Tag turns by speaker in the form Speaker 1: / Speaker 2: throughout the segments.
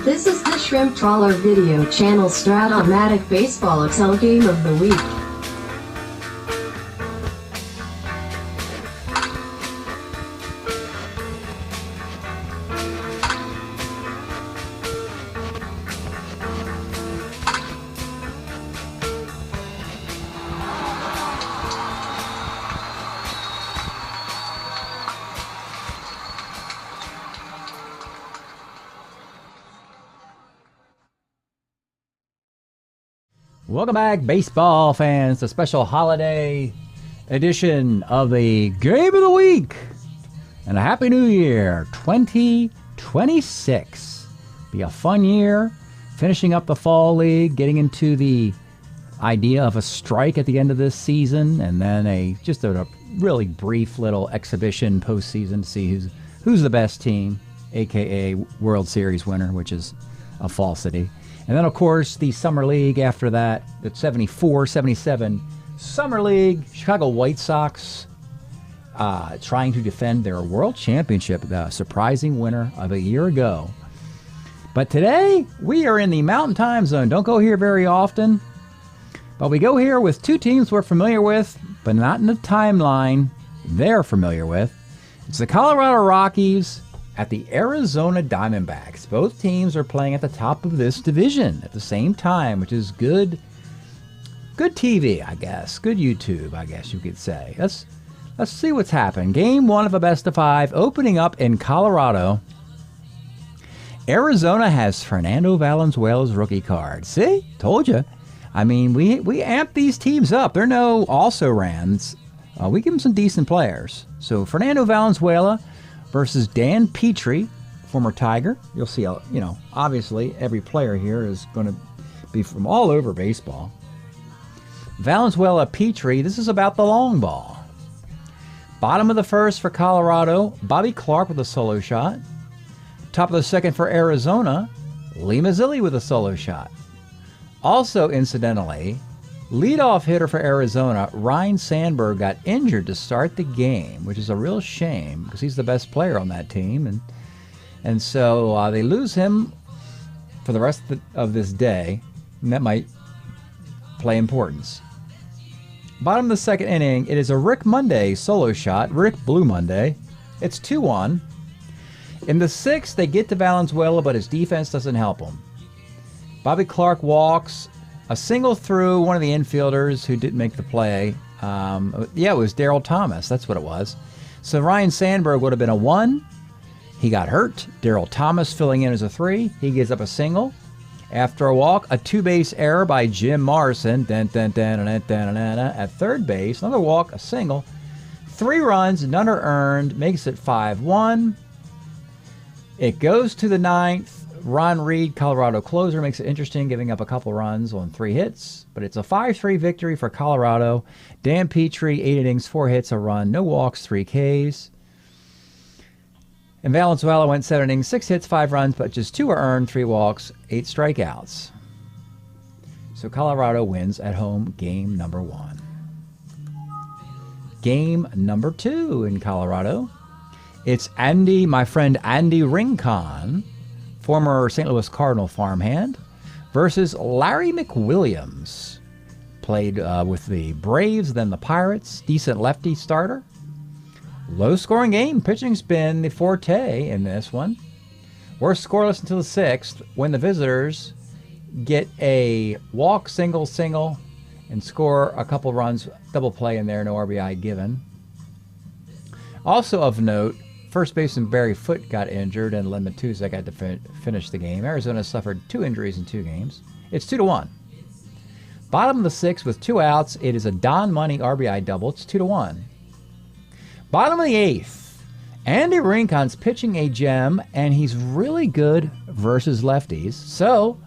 Speaker 1: This is the Shrimp Trawler Video Channel Strat-O-Matic Baseball Excel Game of the Week.
Speaker 2: Welcome back, baseball fans, to a special holiday edition of the Game of the Week. And a Happy New Year, 2026. Be a fun year, finishing up the Fall League, getting into the idea of a strike at the end of this season, and then just a really brief little exhibition postseason to see who's the best team, a.k.a. World Series winner, which is a falsity. And then, of course, the Summer League after that, the 74-77 Summer League. Chicago White Sox trying to defend their World Championship, the surprising winner of a year ago. But today, we are in the Mountain Time Zone. Don't go here very often. But we go here with two teams we're familiar with, but not in the timeline they're familiar with. It's the Colorado Rockies at the Arizona Diamondbacks. Both teams are playing at the top of this division at the same time, which is good TV, I guess. Good YouTube, I guess you could say. Let's see what's happened. Game one of a best of five, opening up in Colorado. Arizona has Fernando Valenzuela's rookie card. See? Told you. I mean, we amp these teams up. They're no also-rans. We give them some decent players. So Fernando Valenzuela versus Dan Petrie, former Tiger. You'll see, obviously every player here is going to be from all over baseball. Valenzuela, Petrie, this is about the long ball. Bottom of the first for Colorado, Bobby Clark with a solo shot. Top of the second for Arizona, Lee Mazzilli with a solo shot. Also, incidentally, leadoff hitter for Arizona, Ryne Sandberg, got injured to start the game, which is a real shame because he's the best player on that team. And so they lose him for the rest of this day, and that might play importance. Bottom of the second inning, it is a Rick Monday solo shot. Rick Blue Monday. It's 2-1. In the sixth, they get to Valenzuela, but his defense doesn't help him. Bobby Clark walks. A single through one of the infielders who didn't make the play. It was Darryl Thomas. That's what it was. So Ryne Sandberg would have been a 1. He got hurt. Darryl Thomas filling in as a 3. He gives up a single. After a walk, a two-base error by Jim Morrison. At third base, another walk, a single. 3 runs, none are earned. Makes it 5-1. It goes to the ninth. Ron Reed, Colorado closer, makes it interesting, giving up a couple runs on 3 hits. But it's a 5-3 victory for Colorado. Dan Petrie, 8 innings, 4 hits, a run, no walks, 3 Ks. And Valenzuela went 7 innings, 6 hits, 5 runs, but just 2 are earned, 3 walks, 8 strikeouts. So Colorado wins at home game number 1. Game number 2 in Colorado. It's my friend Andy Rincon, former St. Louis Cardinal farmhand, versus Larry McWilliams. Played with the Braves, then the Pirates. Decent lefty starter. Low-scoring game. Pitching's been the forte in this one. We're scoreless until the 6th when the visitors get a walk, single, and score a couple runs. Double play in there, no RBI given. Also of note, first baseman Barry Foote got injured, and Len Matusek had to finish the game. Arizona suffered 2 injuries in 2 games. It's 2-1. Bottom of the 6th with 2 outs. It is a Don Money RBI double. It's 2-1. Bottom of the 8th. Andy Rincon's pitching a gem, and he's really good versus lefties. So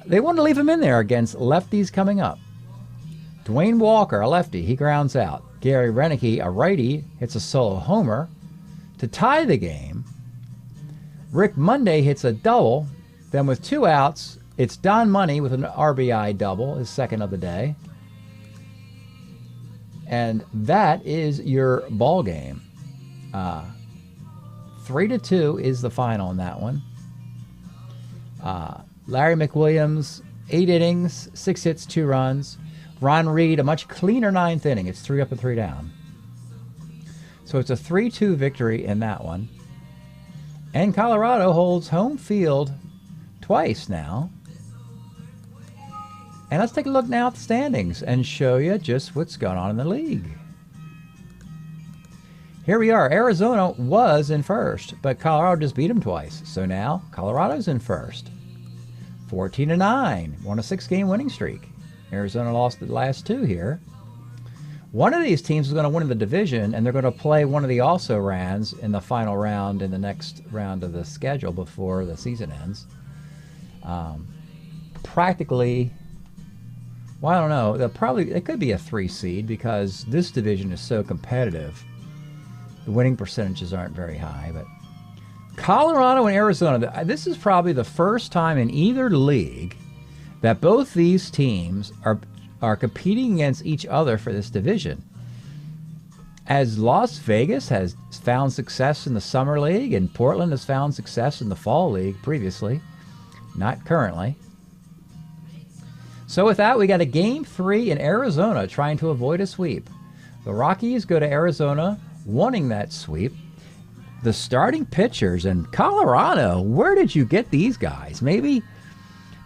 Speaker 2: they want to leave him in there against lefties coming up. Dwayne Walker, a lefty, he grounds out. Gary Renicky, a righty, hits a solo homer to tie the game. Rick Monday hits a double. Then with 2 outs, it's Don Money with an RBI double, his second of the day. And that is your ball game. 3-2 is the final in that one. Larry McWilliams, 8 innings, 6 hits, 2 runs. Ron Reed, a much cleaner 9th inning. It's 3 up and 3 down. So it's a 3-2 victory in that one. And Colorado holds home field twice now. And let's take a look now at the standings and show you just what's going on in the league. Here we are. Arizona was in first, but Colorado just beat them twice. So now Colorado's in first. 14-9, won a 6-game winning streak. Arizona lost the last 2 here. One of these teams is going to win the division, and they're going to play one of the also-rans in the final round in the next round of the schedule before the season ends. Practically, well, I don't know. It could be a 3 seed because this division is so competitive. The winning percentages aren't very high, but Colorado and Arizona, this is probably the first time in either league that both these teams are competing against each other for this division. As Las Vegas has found success in the Summer League and Portland has found success in the Fall League previously, not currently. So with that, we got a Game 3 in Arizona trying to avoid a sweep. The Rockies go to Arizona wanting that sweep. The starting pitchers in Colorado, where did you get these guys? Maybe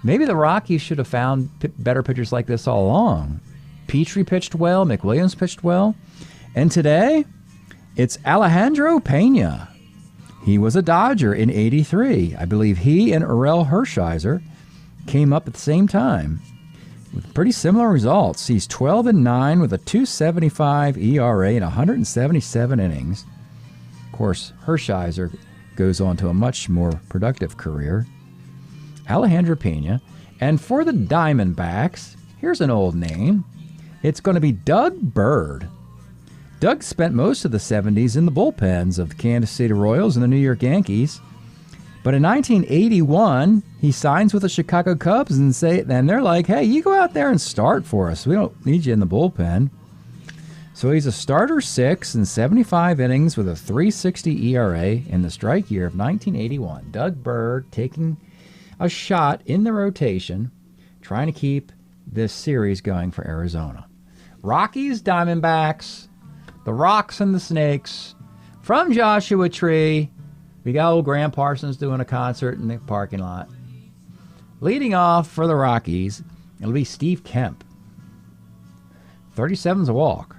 Speaker 2: the Rockies should have found better pitchers like this all along. Petrie pitched well, McWilliams pitched well. And today, it's Alejandro Pena. He was a Dodger in '83. I believe he and Orel Hershiser came up at the same time with pretty similar results. He's 12-9 with a 2.75 ERA in 177 innings. Of course, Hershiser goes on to a much more productive career. Alejandro Pena. And for the Diamondbacks, here's an old name. It's going to be Doug Bird. Doug spent most of the 70s in the bullpens of the Kansas City Royals and the New York Yankees. But in 1981, he signs with the Chicago Cubs and they're like, hey, you go out there and start for us. We don't need you in the bullpen. So he's a starter 6 in 75 innings with a 3.60 ERA in the strike year of 1981. Doug Bird taking a shot in the rotation, trying to keep this series going for Arizona. Rockies, Diamondbacks, the Rocks and the Snakes. From Joshua Tree, we got old Graham Parsons doing a concert in the parking lot. Leading off for the Rockies, it'll be Steve Kemp. 37's a walk.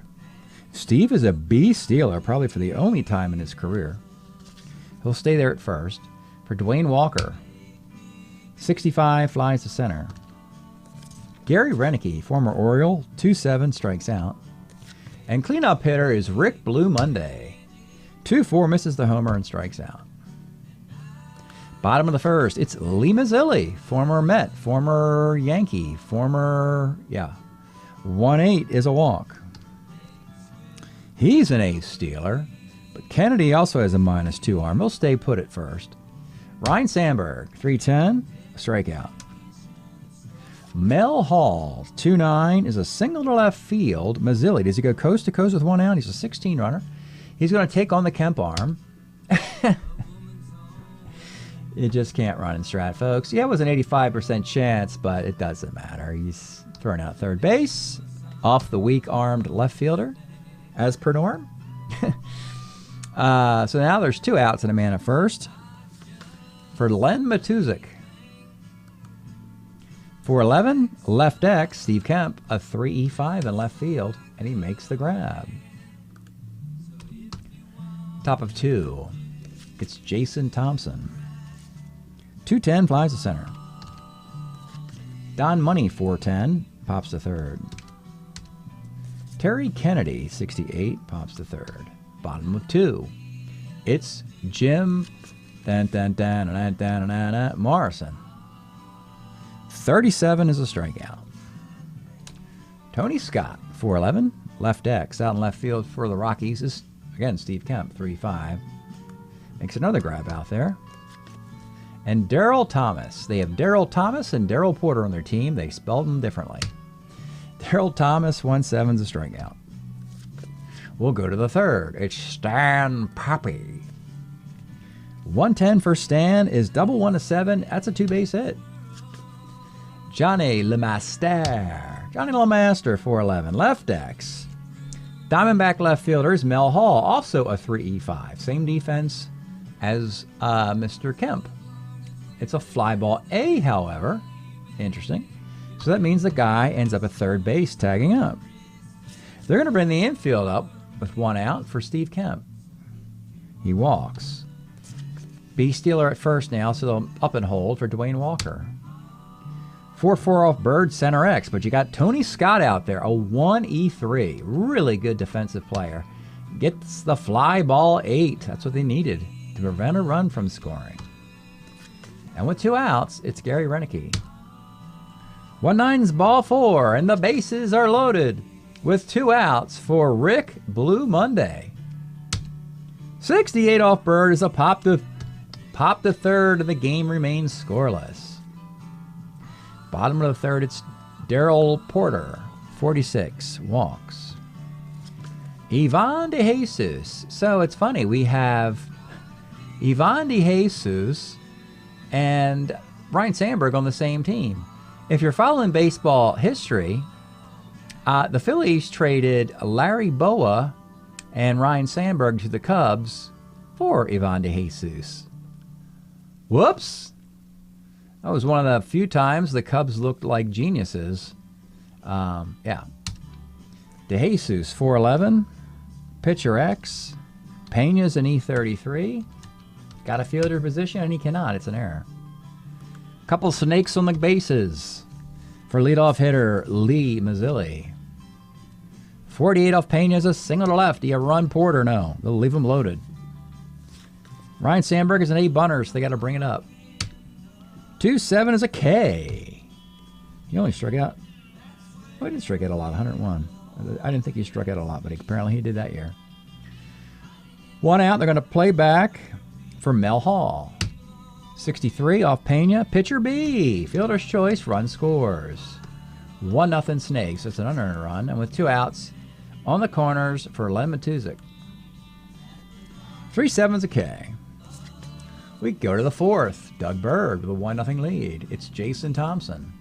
Speaker 2: Steve is a B stealer, probably for the only time in his career. He'll stay there at first. For Dwayne Walker, 65 flies to center. Gary Renicky, former Oriole, 2-7 strikes out. And cleanup hitter is Rick Blue Monday. 2-4 misses the homer and strikes out. Bottom of the first, it's Lee Mazzilli, former Met, former Yankee, 1-8 is a walk. He's an ace stealer, but Kennedy also has a -2 arm. He'll stay put at first. Ryan Sandberg, 3-10, a strikeout. Mel Hall, 2-9, is a single to left field. Mazzilli, does he go coast to coast with 1 out? He's a 16 runner. He's going to take on the Kemp arm. You just can't run in Strat, folks. Yeah, it was an 85% chance, but it doesn't matter. He's thrown out third base, off the weak-armed left fielder, as per norm. So now there's 2 outs and a man at first for Len Matuzik. 4-11, left X, Steve Kemp, a 3-5 in left field, and he makes the grab. Top of 2, it's Jason Thompson. 2-10, flies to center. Don Money, 4-10, pops to third. Terry Kennedy, 68, pops to third. Bottom of 2, it's Jim Morrison. 37 is a strikeout. Tony Scott, 4-11, left X, out in left field for the Rockies is, again, Steve Kemp, 3-5. Makes another grab out there. And Darryl Thomas. They have Darryl Thomas and Darryl Porter on their team. They spelled them differently. Darryl Thomas, 1-7 is a strikeout. We'll go to the third. It's Stan Poppy. 110 for Stan is double 1 to 7. That's a 2-base hit. Johnny LeMaster. Johnny LeMaster, 411. Left decks. Diamondback left fielders, Mel Hall, also a 3E5. Same defense as Mr. Kemp. It's a fly ball A, however. Interesting. So that means the guy ends up at third base, tagging up. They're going to bring the infield up with 1 out for Steve Kemp. He walks. B. Steeler at first now, so they'll up and hold for Dwayne Walker. 4-4 off Bird, center X, but you got Tony Scott out there, a 1E3. Really good defensive player. Gets the fly ball 8. That's what they needed to prevent a run from scoring. And with 2 outs, it's Gary Renicky. 1-9's ball 4, and the bases are loaded with 2 outs for Rick Blue Monday. 68 off Bird is a pop to third, and the game remains scoreless. Bottom of the third, it's Daryl Porter, 46, walks. Ivan DeJesus. So it's funny, we have Ivan DeJesus and Ryan Sandberg on the same team. If you're following baseball history, the Phillies traded Larry Boa and Ryan Sandberg to the Cubs for Ivan DeJesus. Whoops! That was one of the few times the Cubs looked like geniuses. Yeah. DeJesus, 411. Pitcher X. Pena's an E33. Got a fielder position, and he cannot. It's an error. Couple snakes on the bases for leadoff hitter Lee Mazzilli. 48 off Pena's a single to left. Do you run Porter? No. They'll leave him loaded. Ryan Sandberg is an A bunter, so they got to bring it up. 2-7 is a K. He only struck out. Well, he didn't strike out a lot, 101. I didn't think he struck out a lot, but apparently he did that year. 1 out. They're going to play back for Mel Hall. 63 off Pena. Pitcher B. Fielder's choice. Run scores. 1-0 Snakes. It's an unearned run. And with 2 outs on the corners for Len Matuzik. 3-7 is a K. We go to the 4th. Doug Bird with a 1-0 lead. It's Jason Thompson.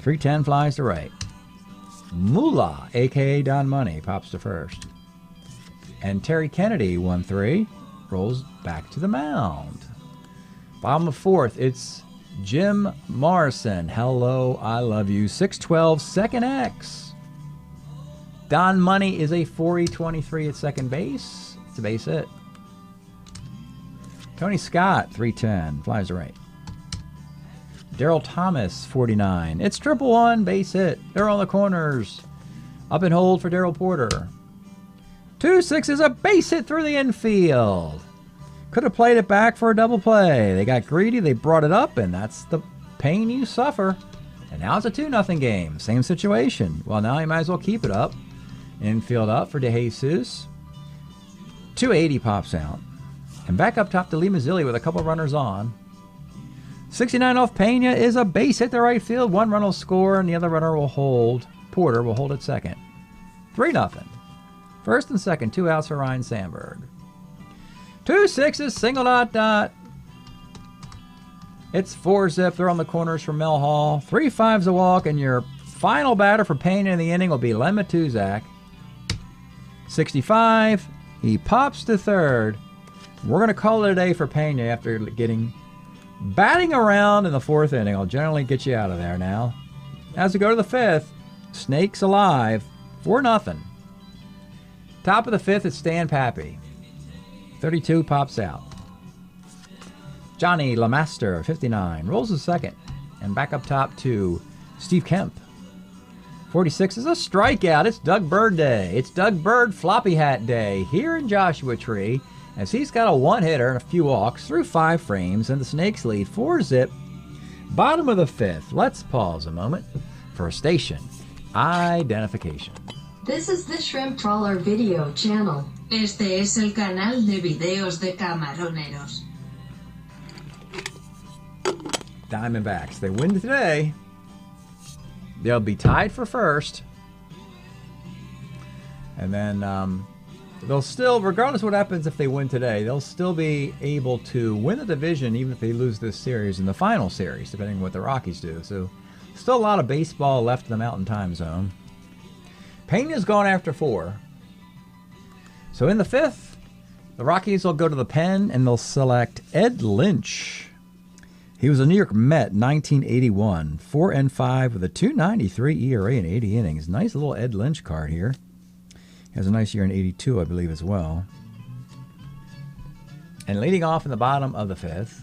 Speaker 2: 3-10 flies to right. Moolah, a.k.a. Don Money, pops to first. And Terry Kennedy, 1-3, rolls back to the mound. Bottom of 4th, it's Jim Morrison. Hello, I love you. 6-12, second X. Don Money is a 4E23 at second base. It's a base hit. Tony Scott, 310, flies to right. Daryl Thomas, 49. It's 1-1, base hit. They're on the corners. Up and hold for Daryl Porter. 2-6 is a base hit through the infield. Could have played it back for a double play. They got greedy, they brought it up, and that's the pain you suffer. And now it's a 2-0 game. Same situation. Well, now you might as well keep it up. Infield up for DeJesus. 280 pops out. And back up top to Lee Mazzilli with a couple runners on. 69 off Pena is a base hit to right field. 1 run will score, and the other runner will hold. Porter will hold at second. 3-0. First and second, 2 outs for Ryan Sandberg. 2-6 is single dot. It's 4-zip. They're on the corners for Mel Hall. 3-5's a walk, and your final batter for Pena in the inning will be Len Matuzik. 65. He pops to third. We're going to call it a day for Pena after batting around in the 4th inning. I'll generally get you out of there now. As we go to the 5th, Snakes alive, 4-0. Top of the 5th, it's Stan Pappy. 32 pops out. Johnny LeMaster, 59, rolls to second. And back up top to Steve Kemp. 46 is a strikeout. It's Doug Bird Day. It's Doug Bird Floppy Hat Day here in Joshua Tree, as he's got a 1-hitter and a few walks through 5 frames, and the Snakes lead 4-zip. Bottom of the 5th. Let's pause a moment for station identification.
Speaker 1: This is the Shrimp Trawler video channel.
Speaker 3: Este es el canal de videos de camaroneros.
Speaker 2: Diamondbacks. They win today. They'll be tied for first. And then they'll still, regardless of what happens if they win today, they'll still be able to win the division even if they lose this series in the final series, depending on what the Rockies do. So still a lot of baseball left in the Mountain Time Zone. Pena's gone after 4. So in the 5th, the Rockies will go to the pen and they'll select Ed Lynch. He was a New York Met, 1981, 4-5 with a 2.93 ERA in 80 innings. Nice little Ed Lynch card here. Has a nice year in 82, I believe, as well. And leading off in the bottom of the 5th,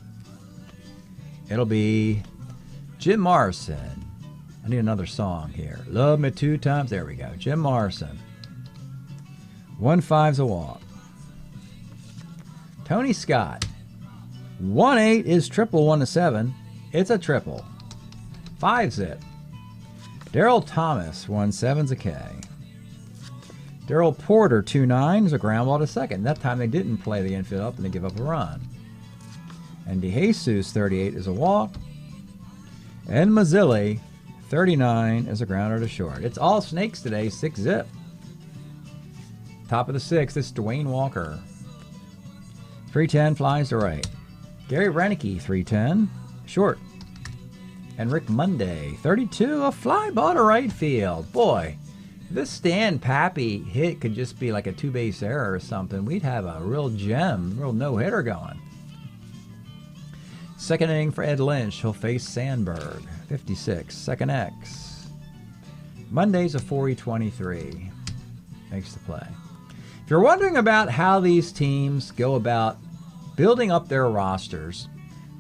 Speaker 2: it'll be Jim Morrison. I need another song here. Love Me 2 Times. There we go. Jim Morrison. 1-5's a walk. Tony Scott. 1-8 is triple 1-7. It's a triple. 5's it. Darryl Thomas. 1-7's a K. Darryl Porter. 2-9 is a ground ball to second. That time they didn't play the infield up and they give up a run. And DeJesus. 38 is a walk. And Mazzilli. 39 is a grounder to short. It's all snakes today. 6-zip. Top of the 6th, it's Dwayne Walker. 310 flies to right. Gary Renicky, 310, short. And Rick Monday, 32, a fly ball to right field. Boy, if this Stan Pappy hit could just be like a 2-base error or something, we'd have a real gem, real no-hitter going. Second inning for Ed Lynch. He'll face Sandberg, 56, second X. Monday's a 4-23. Makes the play. If you're wondering about how these teams go about building up their rosters,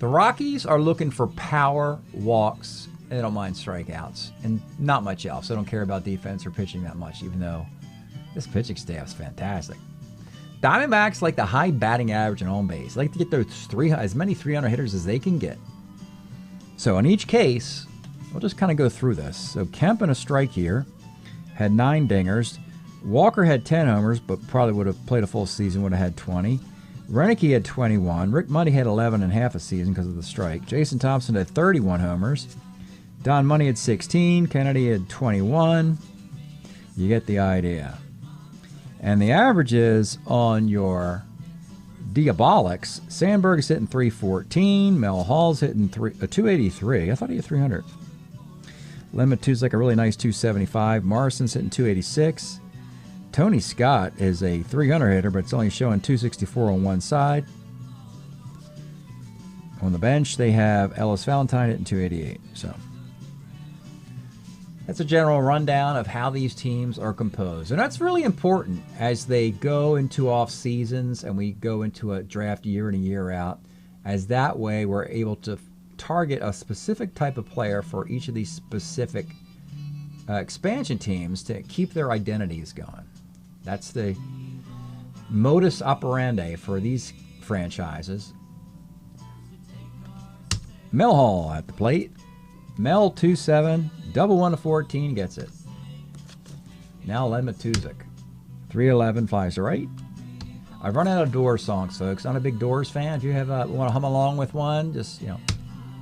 Speaker 2: the Rockies are looking for power, walks, and they don't mind strikeouts, and not much else. They don't care about defense or pitching that much, even though this pitching staff is fantastic. Diamondbacks like the high batting average and on base. Like to get those as many 300 hitters as they can get. So in each case, we'll just kind of go through this. So Kemp in a strike year had 9 dingers. Walker had 10 homers, but probably would have played a full season, would have had 20. Renicky had 21. Rick Money had 11 and a half a season because of the strike. Jason Thompson had 31 homers. Don Money had 16. Kennedy had 21. You get the idea. And the averages on your Diabolics, Sandberg's hitting 314. Mel Hall's hitting 283. I thought he had 300. Limit 2's like a really nice 275. Morrison's hitting 286. Tony Scott is a 300 hitter, but it's only showing 264 on one side. On the bench, they have Ellis Valentine hitting 288. So that's a general rundown of how these teams are composed. And that's really important as they go into off seasons and we go into a draft year in and year out, as that way we're able to target a specific type of player for each of these specific expansion teams to keep their identities going. That's the modus operandi for these franchises. Mel Hall at the plate. Mel 2-7, double 1-14 gets it. Now Len Matuzik. 311 flies to right. I've run out of Doors songs, folks. I'm a big Doors fan. If you have want to hum along with one, just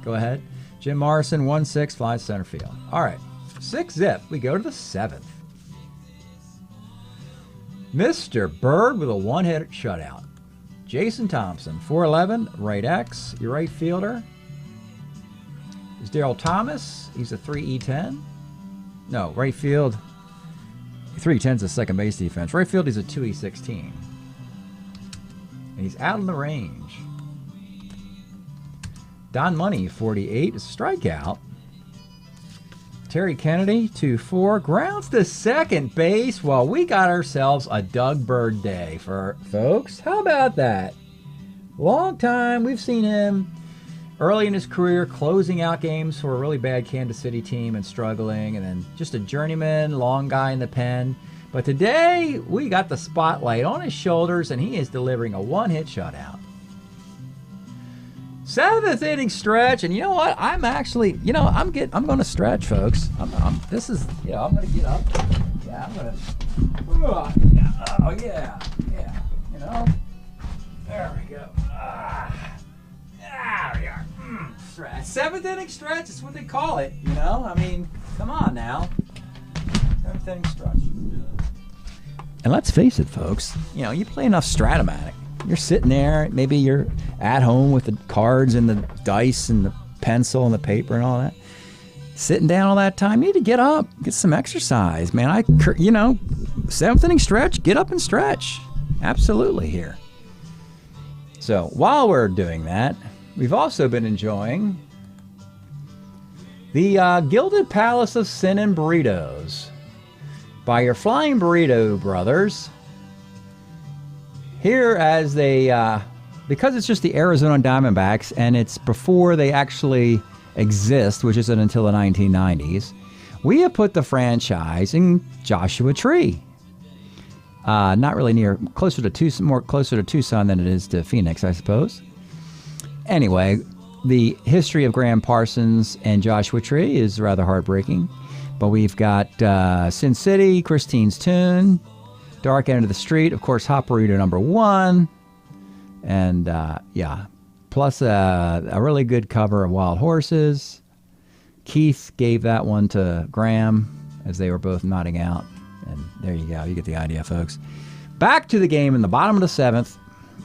Speaker 2: go ahead. Jim Morrison 1-6 flies center field. All right, 6-zip. We go to the 7th. Mr. Bird with a one-hit shutout. Jason Thompson, 411, right X, your right fielder. Is Darryl Thomas. He's a 3E10. No, right field. 3E10's a second base defense. Right field, he's a 2E16. And he's out in the range. Don Money, 48, is a strikeout. Terry Kennedy, 2-4, grounds to second base. Well, we got ourselves a Doug Bird day for folks. How about that? Long time. We've seen him early in his career closing out games for a really bad Kansas City team and struggling, and then just a journeyman, long guy in the pen. But today, we got the spotlight on his shoulders, and he is delivering a one-hit shutout. 7th inning stretch, and you know what? I'm actually, I'm going to stretch, folks. I'm going to get up. Yeah, I'm going to. Oh yeah. There we go. There we are. Stretch. 7th inning stretch is what they call it. I mean, come on now. 7th inning stretch. And let's face it, folks, you play enough Strat-O-Matic. You're sitting there, maybe you're at home with the cards and the dice and the pencil and the paper and all that. Sitting down all that time, you need to get up, get some exercise, man. 7th inning stretch, get up and stretch. Absolutely here. So while we're doing that, we've also been enjoying the Gilded Palace of Sin and Burritos by your Flying Burrito brothers. Here as they, because it's just the Arizona Diamondbacks and it's before they actually exist, which isn't until the 1990s, we have put the franchise in Joshua Tree. Not really more closer to Tucson than it is to Phoenix, I suppose. Anyway, the history of Graham Parsons and Joshua Tree is rather heartbreaking. But we've got Sin City, Christine's Tune, Dark End of the Street, of course, Hot Burrito number 1. And, plus a really good cover of Wild Horses. Keith gave that one to Graham as they were both nodding out. And there you go. You get the idea, folks. Back to the game in the bottom of the 7th.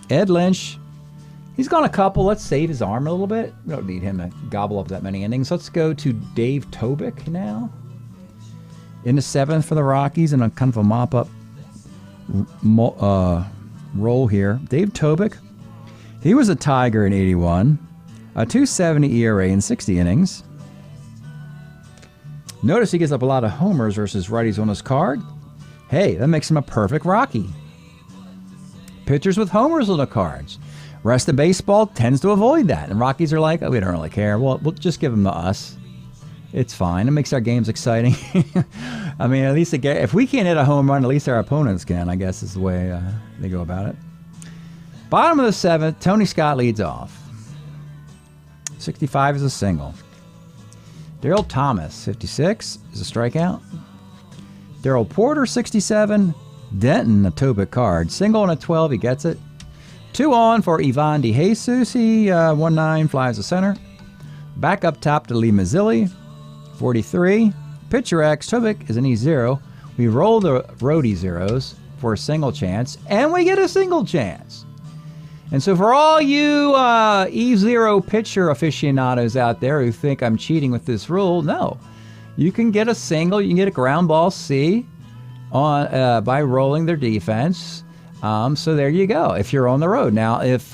Speaker 2: Ed Lynch, he's gone a couple. Let's save his arm a little bit. We don't need him to gobble up that many innings. Let's go to Dave Tobick now. In the 7th for the Rockies in a kind of a mop-up role here. Dave Tobick, he was a Tiger in 81, a 2.70 ERA in 60 innings. Notice he gives up a lot of homers versus righties on his card. Hey, that makes him a perfect Rocky. Pitchers with homers on the cards. Rest of baseball tends to avoid that. And Rockies are like, oh, we don't really care. Well, we'll just give them to us. It's fine. It makes our games exciting. I mean, at least if we can't hit a home run, at least our opponents can, I guess is the way they go about it. Bottom of the 7th, Tony Scott leads off. 65 is a single. Daryl Thomas, 56, is a strikeout. Daryl Porter, 67. Denton, a Tobick card. Single and a 12, he gets it. 2 on for Ivan DeJesus. He 1-9, flies to center. Back up top to Lee Mazzilli, 43. Pitcher X, Tobick is an E0. We roll the roadie zeros for a single chance, and we get a single chance. And so for all you E0 pitcher aficionados out there who think I'm cheating with this rule, no. You can get a single, you can get a ground ball C on by rolling their defense. So there you go, if you're on the road. Now, if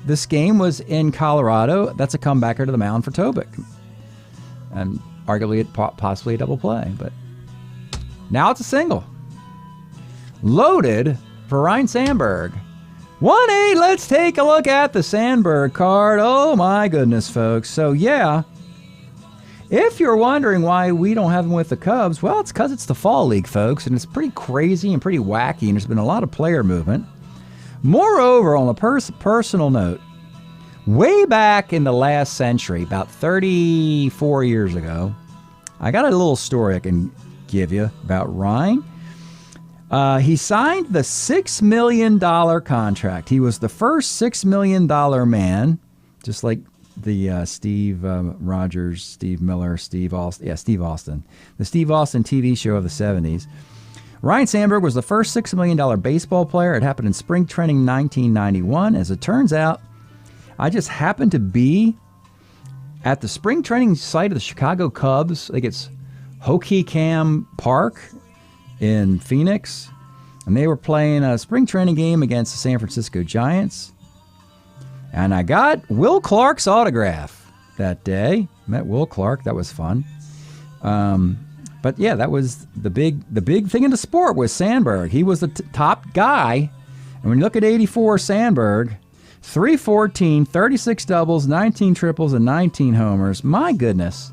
Speaker 2: this game was in Colorado, that's a comebacker to the mound for Tobick. And arguably, possibly a double play. But now it's a single. Loaded for Ryan Sandberg. 1-8, let's take a look at the Sandberg card. Oh my goodness, folks. So yeah, if you're wondering why we don't have him with the Cubs, well, it's because it's the Fall League, folks, and it's pretty crazy and pretty wacky, and there's been a lot of player movement. Moreover, on a personal note, way back in the last century, about 34 years ago, I got a little story I can give you about Ryan. He signed the $6 million contract. He was the first $6 million man, just like the Steve Rogers, Steve Miller, Steve Austin. Yeah, Steve Austin. The Steve Austin TV show of the 70s. Ryan Sandberg was the first $6 million baseball player. It happened in spring training 1991. As it turns out, I just happened to be at the spring training site of the Chicago Cubs. I think it's Hockey-Cam Park in Phoenix, and they were playing a spring training game against the San Francisco Giants. And I got Will Clark's autograph that day. Met Will Clark. That was fun. But yeah, that was the big thing in the sport was Sandberg. He was the top guy. And when you look at 84 Sandberg, 314, 36 doubles, 19 triples, and 19 homers. My goodness.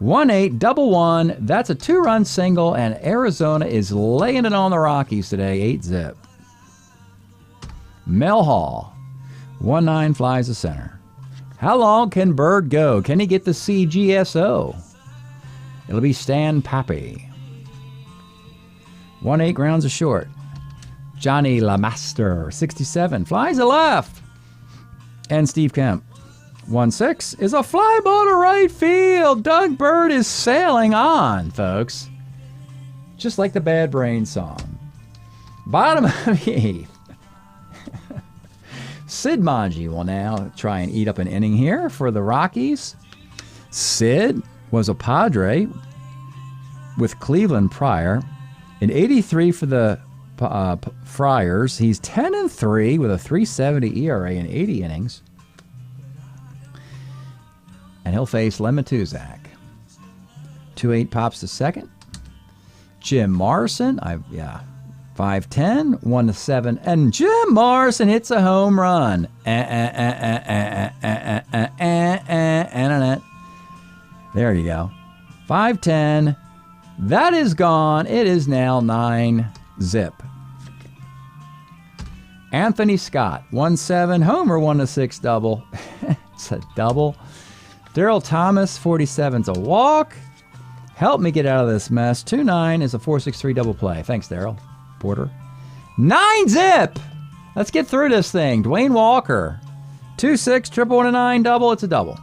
Speaker 2: 1-8, double one. That's a 2-run single, and Arizona is laying it on the Rockies today, 8-zip. Mel Hall, 1-9, flies to center. How long can Bird go? Can he get the CGSO? It'll be Stan Pappy. 1-8, grounds a short. Johnny LaMaster, 67, flies to left. And Steve Kemp. 1-6 is a fly ball to right field. Doug Bird is sailing on, folks. Just like the Bad Brain song. Bottom of the 8th. Sid Manji will now try and eat up an inning here for the Rockies. Sid was a Padre with Cleveland prior. In 83 for the Friars. He's 10-3 with a 3.70 ERA in 80 innings. And he'll face Lemon Tuzak. 2-8 pops to second. Jim Morrison, 5-10, 1-7, and Jim Morrison hits a home run. There you go. 5-10. That is gone. It is now 9-zip. Anthony Scott, 1-7, homer, 1-6 double. It's a double. Daryl Thomas, 47's a walk. Help me get out of this mess. 2-9 is a 4.63 double play. Thanks, Daryl. Porter. 9-zip! Let's get through this thing. Dwayne Walker. 2-6, triple and a 9 double. It's a double.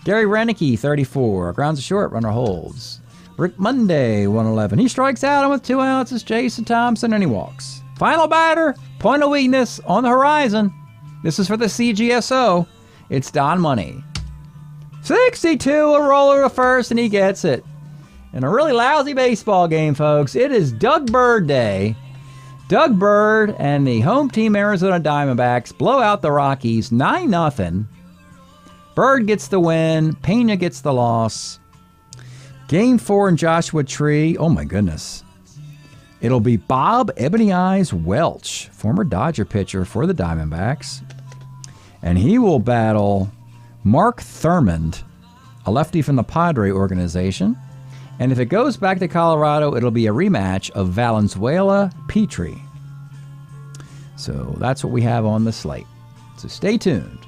Speaker 2: Gary Renicky, 34. Grounds a short, runner holds. Rick Monday, 111. He strikes out, and with 2 outs, it's Jason Thompson, and he walks. Final batter, point of weakness on the horizon. This is for the CGSO. It's Don Money. 62, a roller to first, and he gets it. In a really lousy baseball game, folks, it is Doug Bird Day. Doug Bird and the home team Arizona Diamondbacks blow out the Rockies 9-0. Bird gets the win. Pena gets the loss. Game 4 in Joshua Tree. Oh, my goodness. It'll be Bob Ebony Eyes Welch, former Dodger pitcher for the Diamondbacks. And he will battle Mark Thurmond, a lefty from the Padre organization. And if it goes back to Colorado, it'll be a rematch of Valenzuela Petrie. So that's what we have on the slate. So stay tuned.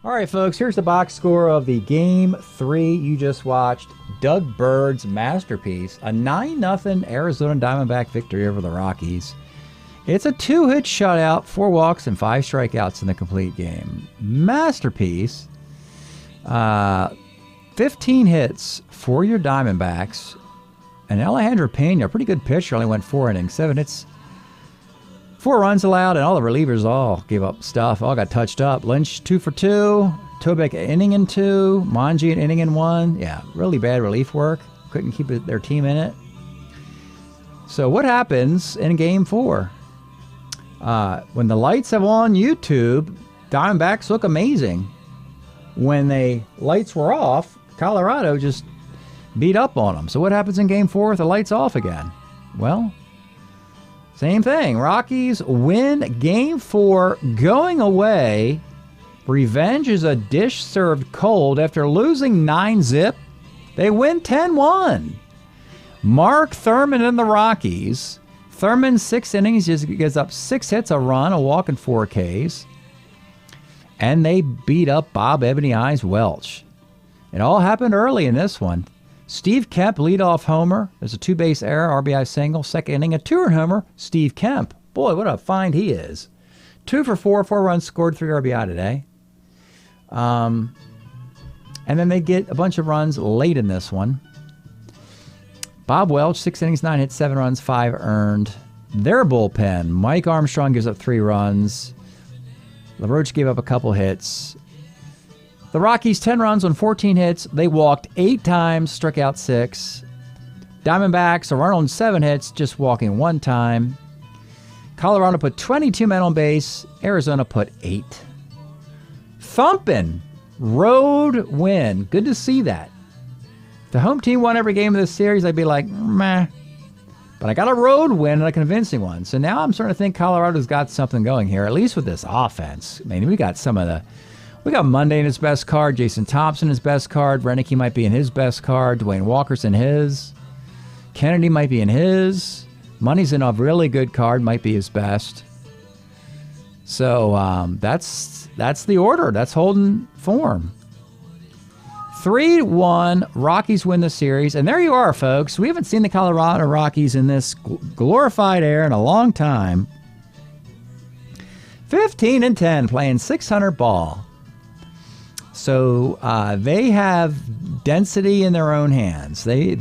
Speaker 2: All right, folks, here's the box score of the Game 3 you just watched. Doug Bird's masterpiece, a 9-0 Arizona Diamondback victory over the Rockies. It's a 2-hit shutout, 4 walks, and 5 strikeouts in the complete game. Masterpiece. 15 hits for your Diamondbacks. And Alejandro Pena, a pretty good pitcher, only went 4 innings, 7 hits. 4 runs allowed, and all the relievers all gave up stuff. All got touched up. Lynch 2 for 2. Tobek an inning and 2. Manji an inning and 1. Yeah, really bad relief work. Couldn't keep their team in it. So what happens in Game 4? When the lights have on YouTube, Diamondbacks look amazing. When the lights were off, Colorado just beat up on them. So what happens in Game 4 with the lights off again? Well, same thing. Rockies win Game 4 going away. Revenge is a dish served cold. After losing 9-zip, they win 10-1. Mark Thurmond and the Rockies. Thurmond, 6 innings, just gives up 6 hits, a run, a walk, and 4 Ks. And they beat up Bob Ebony Eyes Welch. It all happened early in this one. Steve Kemp, leadoff homer. There's a 2-base error, RBI single. Second inning, a 2-run homer. Steve Kemp. Boy, what a find he is. 2 for 4, 4 runs scored, 3 RBI today. And then they get a bunch of runs late in this one. Bob Welch, 6 innings, 9 hits, 7 runs, 5 earned. Their bullpen, Mike Armstrong gives up 3 runs. LaRoche gave up a couple hits. The Rockies, 10 runs on 14 hits. They walked 8 times, struck out 6. Diamondbacks, a run on 7 hits, just walking 1 time. Colorado put 22 men on base. Arizona put 8. Thumping road win. Good to see that. If the home team won every game of this series, I'd be like, meh. But I got a road win and a convincing one. So now I'm starting to think Colorado's got something going here, at least with this offense. I mean, we got Monday in his best card, Jason Thompson in his best card, Renicky might be in his best card, Dwayne Walker's in his, Kennedy might be in his, Money's in a really good card, might be his best. So that's the order. That's holding form. 3-1, Rockies win the series. And there you are, folks. We haven't seen the Colorado Rockies in this glorified air in a long time. 15-10, playing .600 ball. So they have density in their own hands. They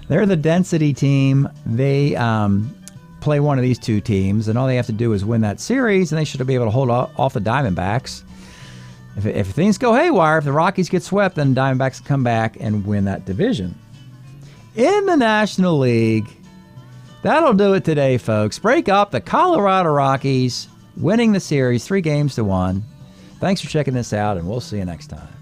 Speaker 2: They're the density team. They play one of these two teams, and all they have to do is win that series, and they should be able to hold off the Diamondbacks. If things go haywire, if the Rockies get swept, then Diamondbacks come back and win that division. In the National League, that'll do it today, folks. Break up the Colorado Rockies, winning the series 3-1. Thanks for checking this out, and we'll see you next time.